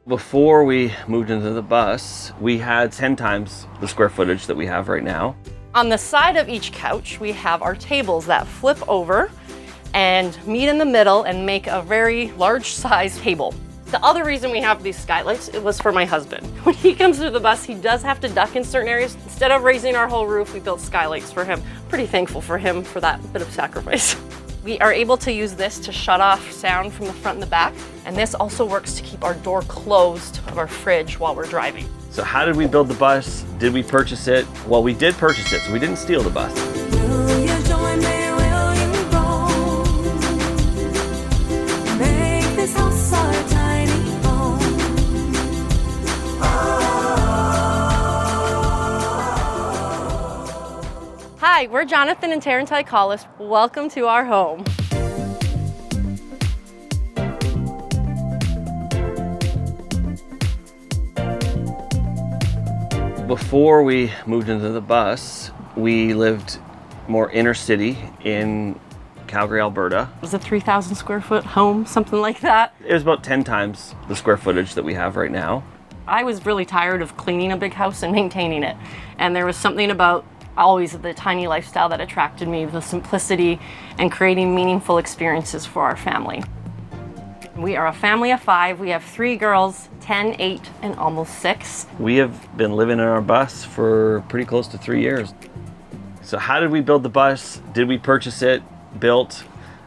Before we moved into the bus, we had 10 times the square footage that we have right now. On the side of each couch, we have our tables that flip over and meet in the middle and make a very large size table. The other reason we have these skylights, it was for my husband. When he comes through the bus, he does have to duck in certain areas. Instead of raising our whole roof, we built skylights for him. Pretty thankful for him for that bit of sacrifice. We are able to use this to shut off sound from the front and the back. And this also works to keep our door closed of our fridge while we're driving. So how did we build the bus? Did we purchase it? Well, we did purchase it, so we didn't steal the bus. Will you join me? Will you roll? Make this house our tiny home. Hi, we're Jonathan and Taryn Kausal. Welcome to our home. Before we moved into the bus, we lived more inner city in Calgary, Alberta. It was a 3,000 square foot home, something like that. It was about 10 times the square footage that we have right now. I was really tired of cleaning a big house and maintaining it. And there was something about always the tiny lifestyle that attracted me, the simplicity and creating meaningful experiences for our family. We are a family of 5. We have 3 girls, 10, 8, and almost 6. We have been living in our bus for pretty close to 3 years. So how did we build the bus? Did we purchase it, built,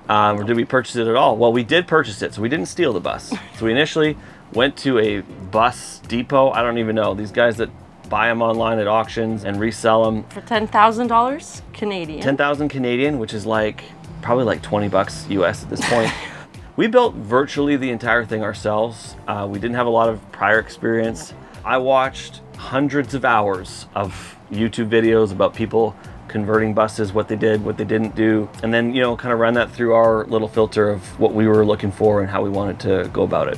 or did we purchase it at all? Well, we did purchase it, so we didn't steal the bus. So we initially went to a bus depot. I don't even know, these guys that buy them online at auctions and resell them. For $10,000 Canadian. 10,000 Canadian, which is like, probably like 20 bucks US at this point. We built virtually the entire thing ourselves. We didn't have a lot of prior experience. I watched hundreds of hours of YouTube videos about people converting buses, what they did, what they didn't do, and then, you know, kind of run that through our little filter of what we were looking for and how we wanted to go about it.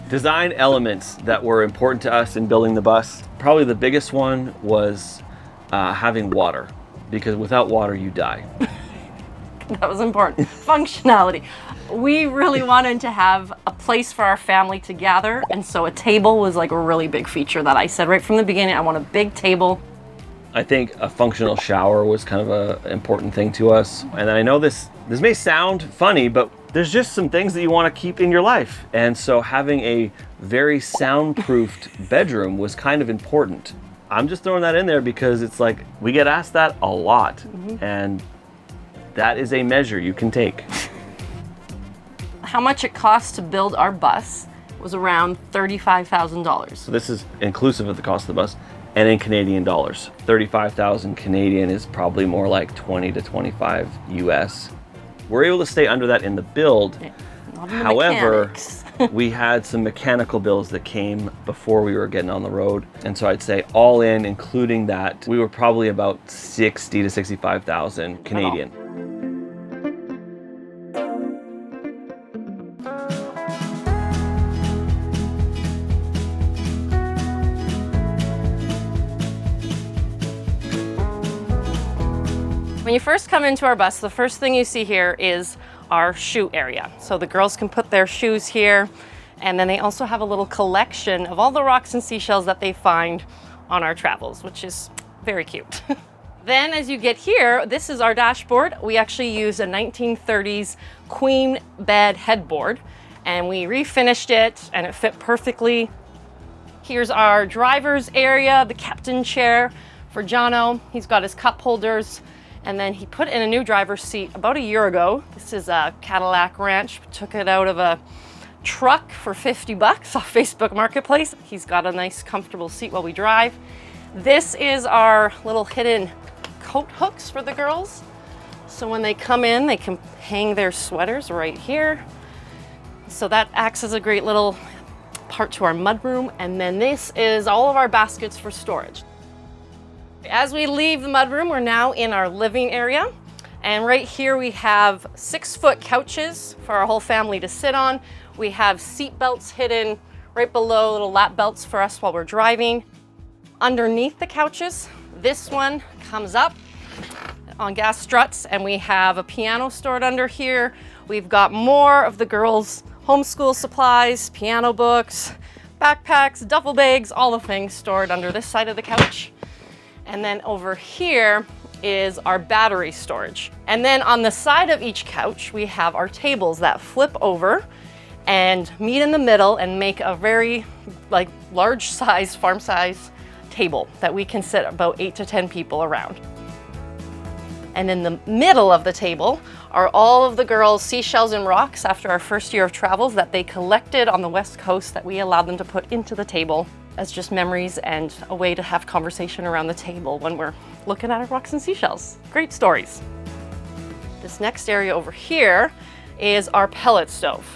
Design elements that were important to us in building the bus. Probably the biggest one was having water, because without water you die. That was important. Functionality. We really wanted to have a place for our family to gather, and so a table was like a really big feature that I said right from the beginning, I want a big table. I think a functional shower was kind of an important thing to us. And I know this may sound funny, but there's just some things that you want to keep in your life. And so having a very soundproofed bedroom was kind of important. I'm just throwing that in there because it's like, we get asked that a lot. And that is a measure you can take. How much it cost to build our bus was around $35,000. So this is inclusive of the cost of the bus and in Canadian dollars. 35,000 Canadian is probably more like 20 to 25 US. We're able to stay under that in the build. However, we had some mechanical bills that came before we were getting on the road. And so I'd say all in, including that, we were probably about 60 to 65,000 Canadian. When you first come into our bus, the first thing you see here is our shoe area. So the girls can put their shoes here, and then they also have a little collection of all the rocks and seashells that they find on our travels, which is very cute. Then as you get here, this is our dashboard. We actually use a 1930s queen bed headboard, and we refinished it and it fit perfectly. Here's our driver's area, the captain chair for Jono. He's got his cup holders. And then he put in a new driver's seat about a year ago. This is a Cadillac Ranch. Took it out of a truck for 50 bucks off Facebook Marketplace. He's got a nice comfortable seat while we drive. This is our little hidden coat hooks for the girls. So when they come in, they can hang their sweaters right here. So that acts as a great little part to our mudroom. And then this is all of our baskets for storage. As we leave the mudroom, we're now in our living area. And right here we have 6-foot couches for our whole family to sit on. We have seat belts hidden right below, little lap belts for us while we're driving. Underneath the couches, this one comes up on gas struts, and we have a piano stored under here. We've got more of the girls' homeschool supplies, piano books, backpacks, duffel bags, all the things stored under this side of the couch. And then over here is our battery storage. And then on the side of each couch, we have our tables that flip over and meet in the middle and make a very like large size, farm size table that we can sit about 8 to 10 people around. And in the middle of the table are all of the girls' seashells and rocks after our first year of travels that they collected on the West Coast that we allowed them to put into the table as just memories and a way to have conversation around the table when we're looking at our rocks and seashells. Great stories. This next area over here is our pellet stove.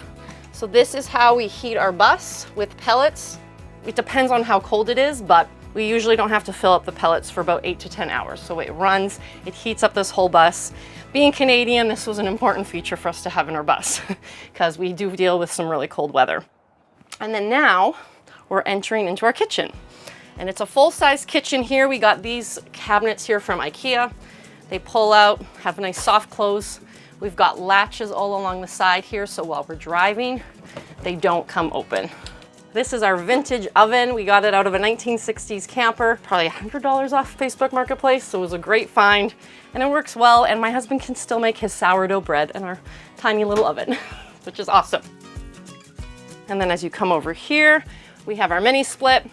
So this is how we heat our bus with pellets. It depends on how cold it is, but we usually don't have to fill up the pellets for about 8 to 10 hours. So it runs, it heats up this whole bus. Being Canadian, this was an important feature for us to have in our bus because we do deal with some really cold weather. And then now we're entering into our kitchen. And it's a full-size kitchen here. We got these cabinets here from IKEA. They pull out, have a nice soft close. We've got latches all along the side here, so while we're driving, they don't come open. This is our vintage oven. We got it out of a 1960s camper, probably $100 off Facebook Marketplace, so it was a great find. And it works well, and my husband can still make his sourdough bread in our tiny little oven, which is awesome. And then as you come over here, we have our mini split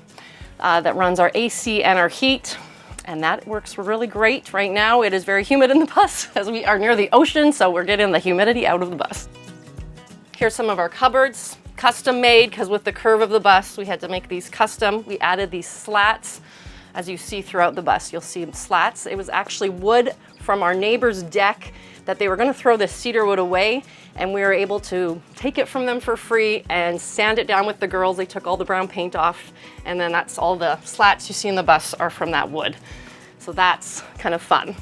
that runs our AC and our heat. And that works really great. Right now, it is very humid in the bus as we are near the ocean, so we're getting the humidity out of the bus. Here's some of our cupboards, custom made, because with the curve of the bus, we had to make these custom. We added these slats. As you see throughout the bus, you'll see slats. It was actually wood from our neighbor's deck that they were gonna throw this cedar wood away, and we were able to take it from them for free and sand it down with the girls. They took all the brown paint off, and then that's all the slats you see in the bus are from that wood. So that's kind of fun.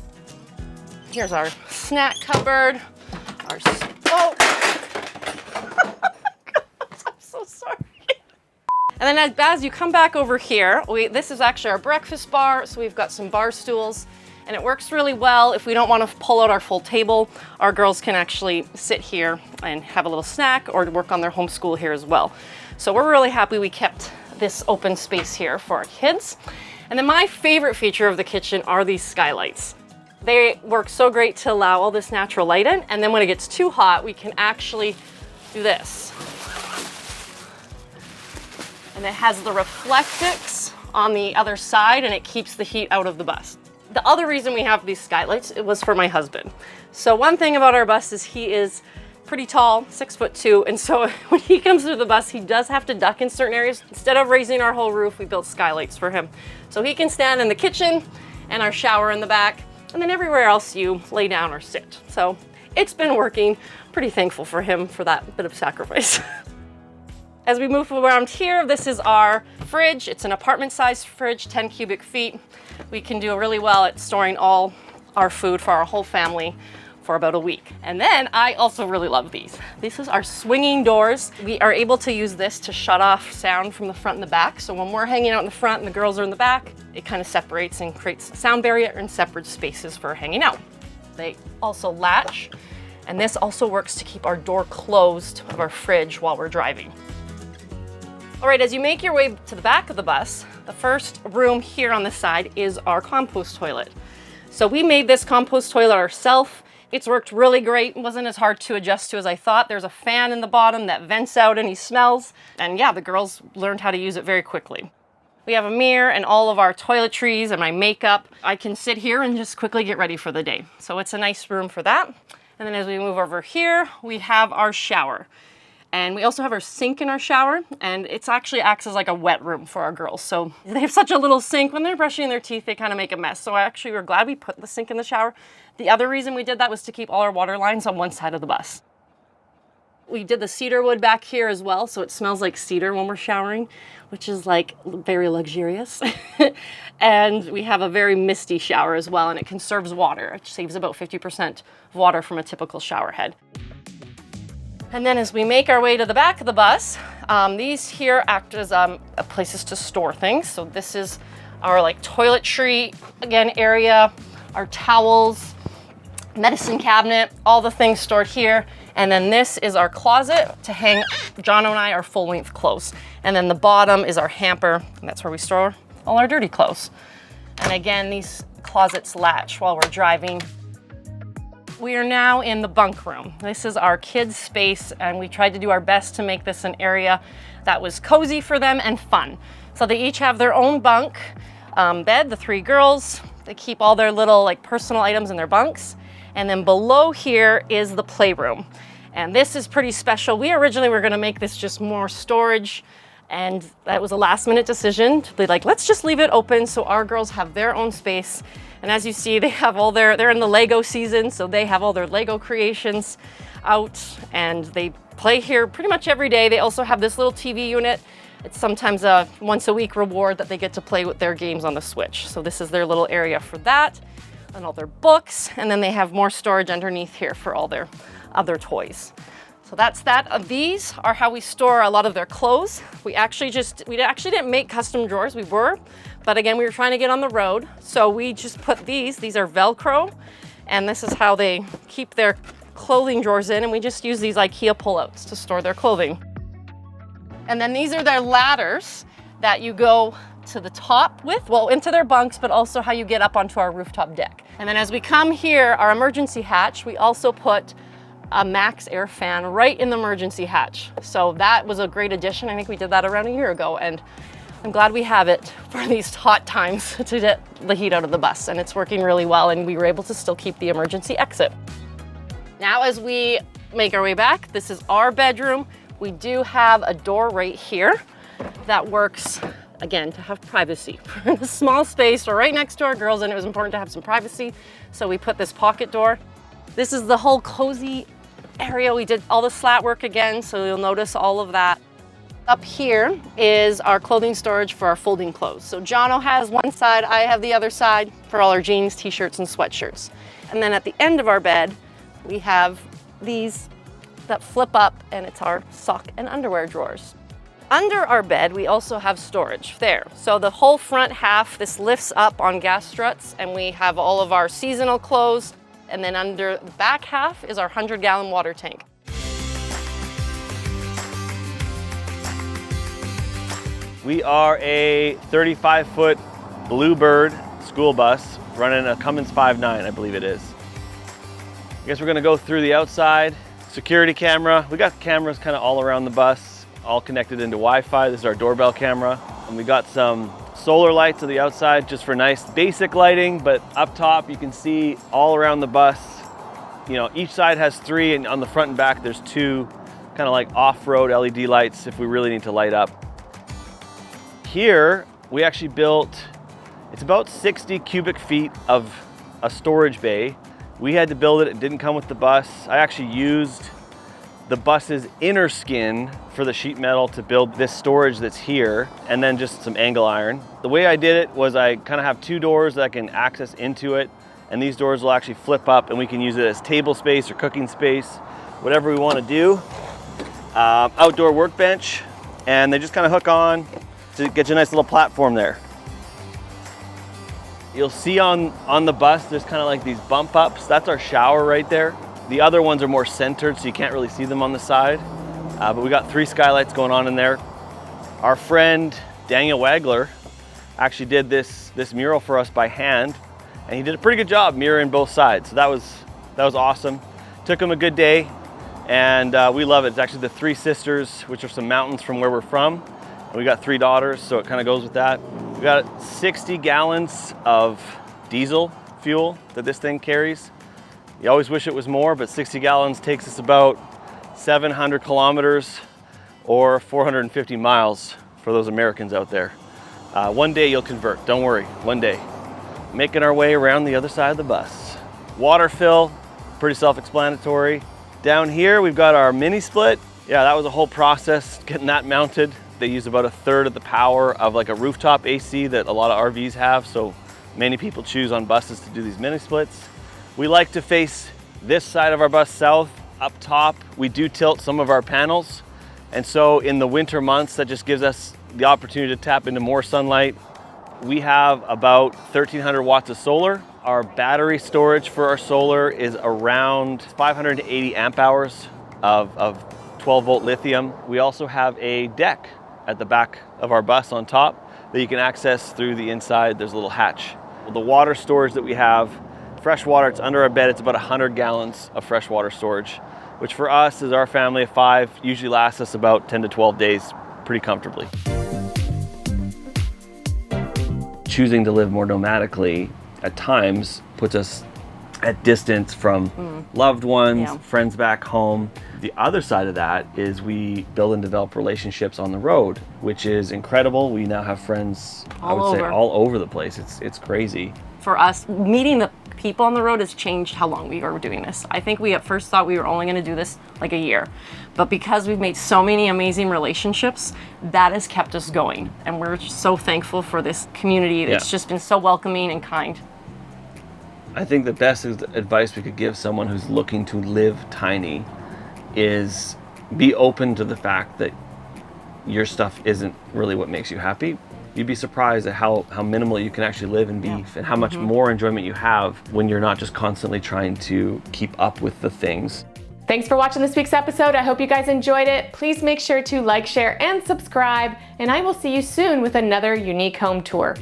Here's our snack cupboard. Oh, I'm so sorry. And then as you come back over here, this is actually our breakfast bar. So we've got some bar stools, and it works really well. If we don't want to pull out our full table, our girls can actually sit here and have a little snack or work on their homeschool here as well. So we're really happy we kept this open space here for our kids. And then my favorite feature of the kitchen are these skylights. They work so great to allow all this natural light in, and then when it gets too hot, we can actually do this. And it has the reflectix on the other side, and it keeps the heat out of the bus. The other reason we have these skylights, it was for my husband. So one thing about our bus is he is pretty tall, 6'2", and so when he comes through the bus, he does have to duck in certain areas. Instead of raising our whole roof, we built skylights for him. So he can stand in the kitchen and our shower in the back, and then everywhere else you lay down or sit. So it's been working. Pretty thankful for him for that bit of sacrifice. As we move around here, this is our fridge. It's an apartment-sized fridge, 10 cubic feet. We can do really well at storing all our food for our whole family for about a week. And then I also really love these. This is our swinging doors. We are able to use this to shut off sound from the front and the back. So when we're hanging out in the front and the girls are in the back, it kind of separates and creates a sound barrier and separate spaces for hanging out. They also latch, and this also works to keep our door closed of our fridge while we're driving. All right, as you make your way to the back of the bus, the first room here on the side is our compost toilet. So we made this compost toilet ourselves. It's worked really great. It wasn't as hard to adjust to as I thought. There's a fan in the bottom that vents out any smells. And yeah, the girls learned how to use it very quickly. We have a mirror and all of our toiletries and my makeup. I can sit here and just quickly get ready for the day. So it's a nice room for that. And then as we move over here, we have our shower. And we also have our sink in our shower, and it actually acts as like a wet room for our girls. So they have such a little sink. When they're brushing their teeth, they kind of make a mess. So actually we're glad we put the sink in the shower. The other reason we did that was to keep all our water lines on one side of the bus. We did the cedar wood back here as well, so it smells like cedar when we're showering, which is like very luxurious. And we have a very misty shower as well, and it conserves water. It saves about 50% of water from a typical shower head. And then as we make our way to the back of the bus, these here act as places to store things. So this is our like toiletry, again, area, our towels, medicine cabinet, all the things stored here. And then this is our closet to hang Jono and I our full length clothes. And then the bottom is our hamper, and that's where we store all our dirty clothes. And again, these closets latch while we're driving. We are now in the bunk room. This is our kids' space, and we tried to do our best to make this an area that was cozy for them and fun. So they each have their own bunk bed, the 3 girls. They keep all their little like personal items in their bunks. And then below here is the playroom. And this is pretty special. We originally were gonna make this just more storage, and that was a last minute decision to be like, let's just leave it open so our girls have their own space. And as you see, they have all they're in the Lego season, so they have all their Lego creations out, and they play here pretty much every day. They also have this little TV unit. It's sometimes a once a week reward that they get to play with their games on the Switch. So this is their little area for that, and all their books, and then they have more storage underneath here for all their other toys. So that's that. These are how we store a lot of their clothes. We actually didn't make custom drawers, but again, we were trying to get on the road. So we just put these are Velcro, and this is how they keep their clothing drawers in, and we just use these IKEA pullouts to store their clothing. And then these are their ladders that you go to the top with, well, into their bunks, but also how you get up onto our rooftop deck. And then as we come here, our emergency hatch, we also put a Max Air fan right in the emergency hatch. So that was a great addition. I think we did that around a year ago, and I'm glad we have it for these hot times to get the heat out of the bus, and it's working really well, and we were able to still keep the emergency exit. Now as we make our way back, this is our bedroom. We do have a door right here that works, again, to have privacy. We're in a small space, we're right next to our girls, and it was important to have some privacy, so we put this pocket door. This is the whole cozy area. We did all the slat work again, so you'll notice all of that. Up here is our clothing storage for our folding clothes. So Jono has one side, I have the other side for all our jeans, t-shirts, and sweatshirts. And then at the end of our bed, we have these that flip up, and it's our sock and underwear drawers. Under our bed, we also have storage there. So the whole front half, this lifts up on gas struts, and we have all of our seasonal clothes. And then under the back half is our 100-gallon water tank. We are a 35-foot Bluebird school bus running a Cummins 5.9, I believe it is. I guess we're gonna go through the outside. Security camera. We got cameras kind of all around the bus, all connected into Wi-Fi. This is our doorbell camera. And we got some solar lights on the outside just for nice basic lighting, but up top you can see all around the bus. You know, each side has 3, and on the front and back there's 2 kind of like off-road LED lights if we really need to light up. Here we actually built, it's about 60 cubic feet of a storage bay. We had to build it, it didn't come with the bus. I actually used the bus's inner skin for the sheet metal to build this storage that's here, and then just some angle iron. The way I did it was I kind of have 2 doors that I can access into it, and these doors will actually flip up, and we can use it as table space or cooking space, whatever we want to do. Outdoor workbench, and they just kind of hook on to get you a nice little platform there. You'll see on the bus, there's kind of like these bump ups. That's our shower right there. The other ones are more centered, so you can't really see them on the side. But we got 3 skylights going on in there. Our friend Daniel Wagler actually did this mural for us by hand, and he did a pretty good job mirroring both sides. So that was awesome. Took him a good day, and we love it. It's actually the 3 sisters, which are some mountains from where we're from. And we got 3 daughters, so it kind of goes with that. We got 60 gallons of diesel fuel that this thing carries. You always wish it was more, but 60 gallons takes us about 700 kilometers or 450 miles for those Americans out there. One day you'll convert, don't worry, one day. Making our way around the other side of the bus. Water fill, pretty self-explanatory. Down here we've got our mini split. Yeah, that was a whole process getting that mounted. They use about 1/3 of the power of like a rooftop AC that a lot of RVs have, so many people choose on buses to do these mini splits. We like to face this side of our bus south. Up top, we do tilt some of our panels, and so in the winter months, that just gives us the opportunity to tap into more sunlight. We have about 1,300 watts of solar. Our battery storage for our solar is around 580 amp hours. of 12-volt lithium. We also have a deck at the back of our bus on top that you can access through the inside. There's a little hatch. The water storage that we have, fresh water, it's under our bed. It's about 100 gallons of fresh water storage, which for us, as our family of 5, usually lasts us about 10 to 12 days pretty comfortably. Choosing to live more nomadically at times puts us at distance from loved ones, friends back home. The other side of that is we build and develop relationships on the road, which is incredible. We now have friends, I would say, all over the place. It's crazy. For us, meeting the people on the road has changed how long we are doing this. I think we at first thought we were only going to do this like a year, but because we've made so many amazing relationships, that has kept us going. And we're just so thankful for this community that's just been so welcoming and kind. I think the best advice we could give someone who's looking to live tiny is be open to the fact that your stuff isn't really what makes you happy. You'd be surprised at how minimal you can actually live and be, and how much more enjoyment you have when you're not just constantly trying to keep up with the things. Thanks for watching this week's episode. I hope you guys enjoyed it. Please make sure to like, share, and subscribe, and I will see you soon with another unique home tour.